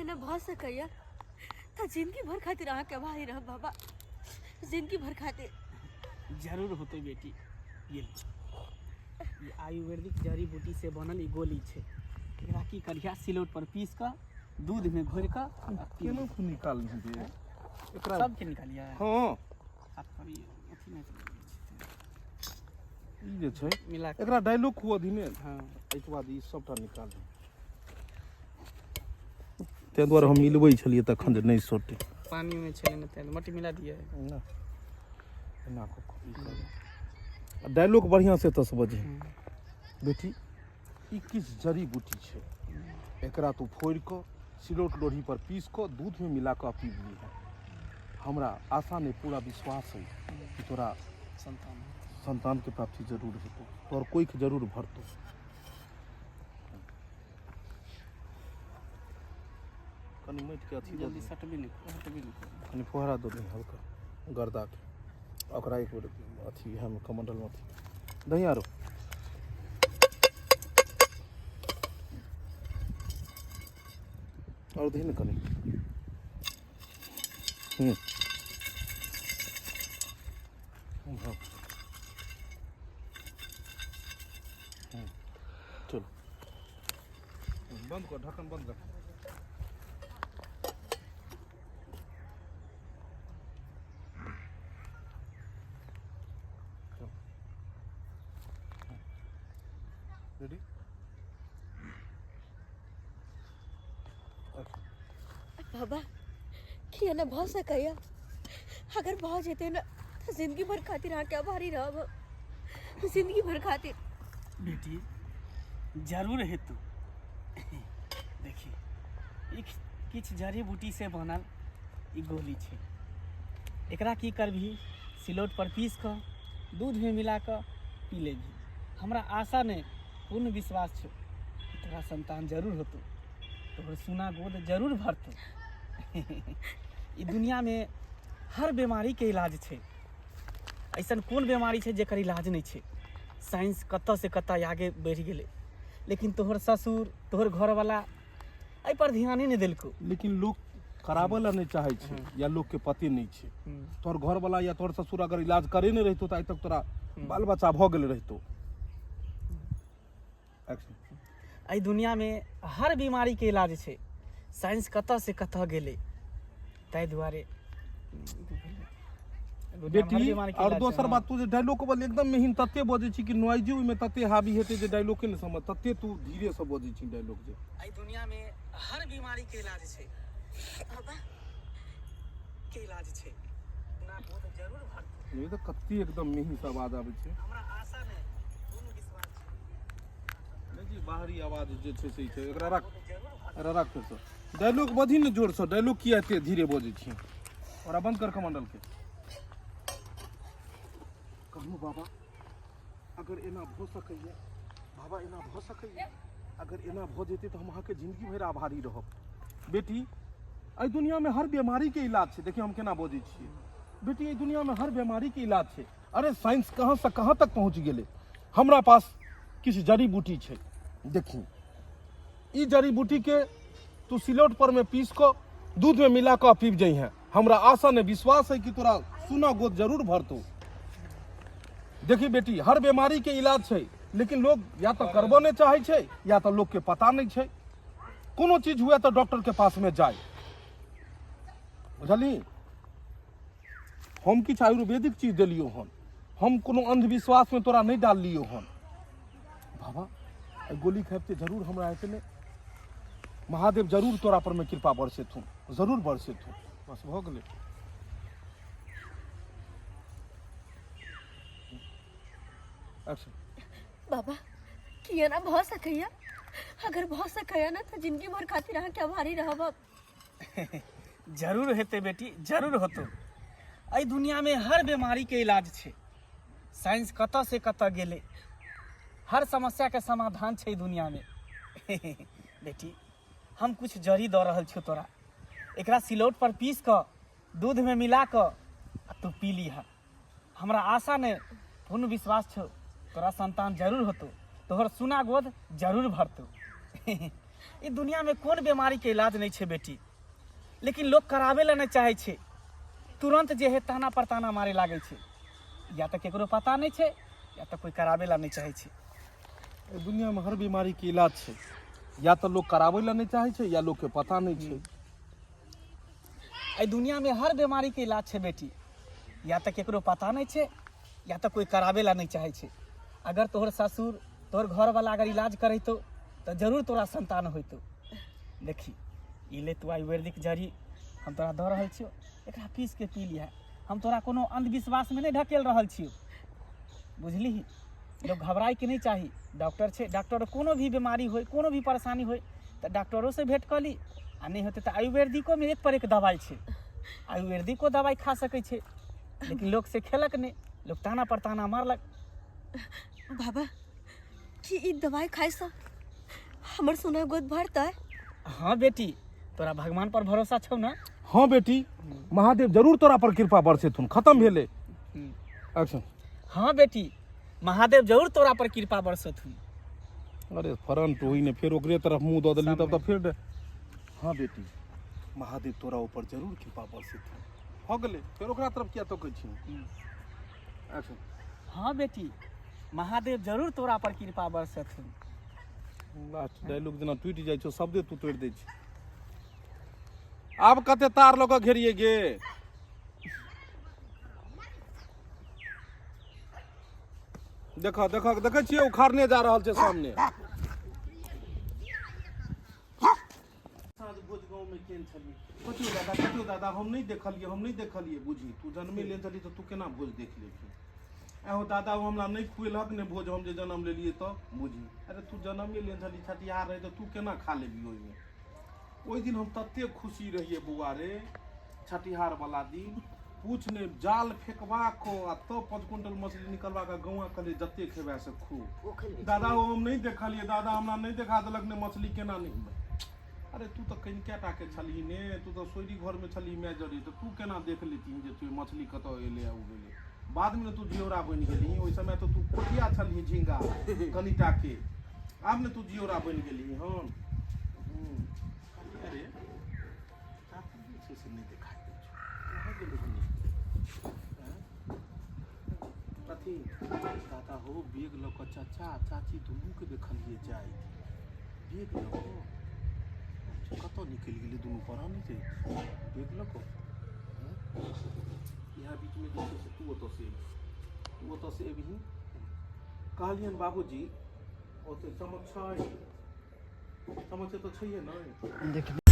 न भ सकैया त जिंदगी भर खातिर अहाँ के भाई रह बाबा, जिंदगी भर खातिर। जरूर होते बेटी। ये आयुर्वेदिक जड़ी बूटी से बनल ई गोली छे। एकरा की करिया सिलौट पर पीस कर दूध में घोर कर केना को निकाल दे एकरा सब के निकालिया। हां हाथ पर अथी नहीं ई जे छै मिला के एकरा डायलॉग को अधीने। हां एके बाद ई सबटा निकाल दे। ते द्वारा हम मिलबै छलिए तखन जे नहीं सोटे पानी में छले न ते मट्टी मिला दिए ना एना को डायलॉग बढ़िया से तस बजे। बेटी ई किस जड़ी बूटी छै, एकरा तू फोड़ के सिलौट लोढ़ी पर पीस के दूध में मिला के पी ली है। हमरा आशा नहीं पूरा विश्वास है कि तोरा संतान के प्राप्ति जरूर हेतौ, तोर कोई के जरूर भरतौ। कनी मट के अथी जल्दी सटबी नहीं कनी फोहरा दो नहीं हल्का गर्दा के ओकरा एक बेर अथी हम कमंडल में अथी दही आरो और दही न कनी हाँ चलो बंद कर, ढक्कन बंद कर। रेडी बाबा किया न भ सकैया, अगर भ जेते न त जिंदगी भर खातिर अहाँ के आभारी रहब, जिंदगी भर खातिर। बेटी जरूर हेतु। देखी एक किछ जड़ी बूटी से बनल ई गोली छे। एकरा की करबी सिलौट पर पीस कर दूध में मिला कर पी लेबी। हमरा आशा ने पूर्ण विश्वास छो कि तोरा संतान जरूर होतो, तोहर सुना गोद जरूर भरतो। ई दुनिया में हर बीमारी के इलाज छे। ऐसन कौन बीमारी छे जेकर इलाज नहीं छे। साइंस कत्ता से कत्ता आगे बढ़ गेले, लेकिन तोहर ससुर तोहर घर वाला एहि पर ध्यान ही नहीं देलको। लेकिन लोग कराबला नहीं चाहे छे या लोग के पते नहीं छे। तोर घर वाला या तोर ससुर अगर इलाज करे नहीं रहतो त आज तक तोरा बाल बच्चा भ गेल रहतो। एहि दुनिया में हर बीमारी के इलाज छे। साइंस कत्ता से कत्ता गेले, ताहि दुआरे बेटी और दोसर बात तू जे डायलॉग को एकदम मेहिन तत्ते बजे छी कि नॉइजी में तत्ते हावी हेते जे डायलॉग के नहीं समझ तत्ते तू धीरे से बजे छी डायलॉग जे। एहि दुनिया में हर बीमारी के इलाज छे। बाबा के इलाज छे ना बहुत जरूर भरतो। ये तो कत्ती एकदम मेहिन से आवाज आवे छे। हमरा आशा ने पूर्ण विश्वास छे। नहीं जी बाहरी आवाज जे छे से छे एकरा रख, अरे रख फिर से डायलॉग बधी न जोर से। डायलॉग किया एते धीरे बजे छी और बंद कर कमंडल के। कहूँ बाबा अगर एना भ सकैया, बाबा एना भ सकैया, अगर एना भ जेते तो हम अहाँ के जिंदगी भर आभारी रहब। बेटी एहि दुनिया में हर बीमारी के इलाज छे। देखिए हम केना बजे छिए बेटी, एहि दुनिया में हर बीमारी के इलाज छे। अरे साइंस कहाँ से कहाँ तक पहुँच गेले। हमरा पास किछ जड़ी बूटी छे। देखी ई जड़ी बूटी के तू सिलौट पर में पीस को दूध में मिला कर पीब जाइ है। हमरा आशा ने विश्वास है कि तोरा सुना गोद जरूर भरतो। देखी बेटी हर बीमारी के इलाज है, लेकिन लोग या तो करबो नहीं चाहे छे या तो लोग के पता नहीं छे। कोनो चीज हुए तो डॉक्टर के पास में जाए, बुझली। हम किछ आयुर्वेदिक चीज दिलियो हन, हम कोनो अंधविश्वास में तोरा नहीं डाल लियो हन। बाबा गोली खाते जरूर हमरा ऐसे ने महादेव जरूर तोरा पर में कृपा बरसेथुन, जरूर बरसेथुन। बस भ गेले। बाबा किया न भ सकैया, अगर भ सकैया न त जिंदगी भर खातिर अहाँ के आभारी रहब। जरूर हेते बेटी, जरूर होतो। एहि दुनिया में हर बीमारी के इलाज छे। साइंस कत्ता से कत्ता गेले, हर समस्या के समाधान छे दुनिया में। बेटी हम कुछ जड़ी द रहल छो तोरा, एकरा सिलौट पर पीस कर दूध में मिला कर तू पी लीहा। हमरा आशा ने पूर्ण विश्वास छो तोरा संतान जरूर होतो, तोहर सुना गोद जरूर भरतो। ई दुनिया में कोन बीमारी के इलाज नहीं छे बेटी, लेकिन लोग करावे ला नहीं चाहे छे। तुरंत जे है ताना पर ताना मारे लागे छे, या तो केकरो पता नहीं छे या तो कोई करावे ला नहीं चाहे छे। ए दुनिया में हर बीमारी के इलाज है, या तो लोग करावे ला नहीं चाहे छे या लोग के पता नहीं छे। ए दुनिया में हर बीमारी के इलाज छे बेटी, या तो केकरो पता नहीं छे या तो कोई करावे ला नहीं चाहे छे। अगर तोहर ससुर तोहर घर वाला अगर इलाज करैतो तो जरूर तोरा संतान होइतो। देखी ई ले तू आयुर्वेदिक जड़ी हम तोरा दऽ रहल छियो, एकरा पीस के पी लिहा। हम तोरा कोनो अंधविश्वास में नहीं ढकेल रहल छियो, बुझली। लोग घबराए के नहीं चाही। डॉक्टर छे, डॉक्टर कोनो भी बीमारी होय, कोनो भी परेशानी होय तो डॉक्टरों से भेंट कर ली, आ नहीं होते तो आयुर्वेदिको में एक पर एक दवाई छे, आयुर्वेदिको दवाई खा सकै छे। लेकिन लोग से खेलक नहीं, लोग ताना पर ताना मारलक। बाबा कि ई दवाई खाए से हमर सोना गोद भरता है? हाँ बेटी, तोरा भगवान पर भरोसा छौ ना? हाँ बेटी, महादेव जरूर तोरा पर कृपा बरसेथुन। खत्म भेले एक्शन। हाँ बेटी, महादेव जरूर तोरा पर कृपा बरसथुन। अरे फरन तो ने फिर ओकरे तरफ मुंह दऽ देली तब तो फिर। हाँ बेटी, महादेव तोरा ऊपर जरूर कृपा बरसेथुन। हो गेले, फिर ओकरा तरफ किया तो कहै छी एक्शन। हाँ बेटी, महादेव जरूर तोरा पर कृपा बरसथुन। लास्ट डायलॉग जेना टूटि जाइ छौ, शब्दे तू तोड़ि दै छी। आब कते तार लऽ कऽ घेरिए गे? देखा देखा देखै छियै उखाड़ने जा रहल छै सामने। साँझ भोज गाँव में केहन छलियै? कथियो दादा हम नहीं देखलिए बुझी। तू जन्मे ले चली तो तू केना भोज देख लेबही? एहो दादा हमरा नहीं खुएलक ने भोज, हम जे जन्म लेलिए तो बुझी। अरे तू जन्मे ले चली, छठियार रहे तो तू केना खा लेबी ओहि में? ओहि दिन हम तते खुशी रहिए बउआ रे, छठिहार वाला दिन। पूछ ने, जाल फेंकवा को आ तो 5 क्विंटल मछली निकलवा के गौआ कहले जते खेबे से खू। दादा हम नहीं देखलिए, दादा हमरा नहीं देखा देलक ने मछली केना नहीं। अरे तू तो कनिके टा के छली ने, तू तो सोयरी घर में छली मेजरी, तो तू केना देख लेती जे तू मछली कत एले उ गेले? बाद में तू जियोरा बन गेली, ओहि समय तो तू कोठिया छली झिंगा कनिटा के। आब ने तू जियोरा बन गेली। हम अरे से नहीं दिखाई दे कथी दादा हो बेग लऽ कऽ चाचा चाची दुनू के देखलिए जाय। बेग लऽ कऽ कतऽ निकलि गेलै दुनू पढ़ा नहीं थे? बेग लऽ कऽ यहाँ बीच में जे छै तू ओतऽ से एबही। कहलियन बाबूजी ओते चमक छै, चमक तो छैहे नहीं।